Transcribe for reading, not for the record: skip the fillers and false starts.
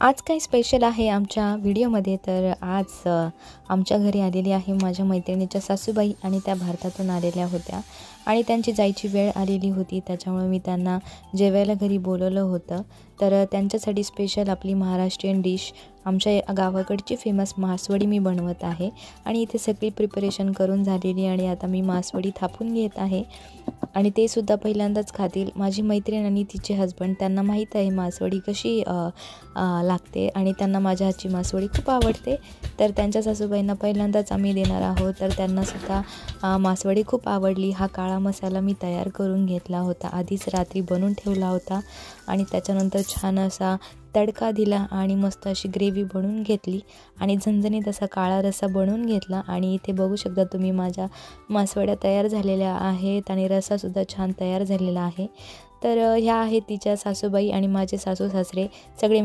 आज काय स्पेशल आहे आमच्या व्हिडिओमध्ये तर आज आमच्या घरी आलेली आहे माझ्या मैत्रिणीच्या सासूबाई आणि त्या भारतातून आलेल्या होत्या आणि त्यांची जायची वेळ आलेली होती। त्याच्यामुळे मी त्यांना जेवायला घरी बोलवलं होतं। तर त्यांच्यासाठी स्पेशल आपली महाराष्ट्रीयन डिश आमच्या गावाकडची फेमस मासवडी मी बनवत आहे आणि इथे सगळी प्रिपरेशन करून झालेली आणि आता मी मासवडी थापून घेत आहे आणि ते सुद्धा पहिल्यांदाच खातील। माझी मैत्रीण आणि तिचे हसबंड त्यांना माहीत आहे मासवडी कशी लागते आणि त्यांना माझ्या हातची मासवडी खूप आवडते। तर त्यांच्या सासूबाईंना पहिल्यांदाच आम्ही देणार आहोत। तर त्यांना सुद्धा मासवडी खूप आवडली। हा काळा मसाला मी तयार करून घेतला होता, आधीच रात्री बनवून ठेवला होता आणि त्याच्यानंतर छान असा तडका दिला आणि मस्त अशी ग्रेव्ही बनवून घेतली आणि झणझणीत असा काळा रस्सा बनवून घेतला। आणि इथे बघू शकता तुम्ही माझ्या मासवड्या तयार झालेल्या आहेत आणि रस्सासुद्धा छान तयार झालेला आहे। तर ह्या आहेत तिच्या सासूबाई आणि माझे सासू सासरे सगळे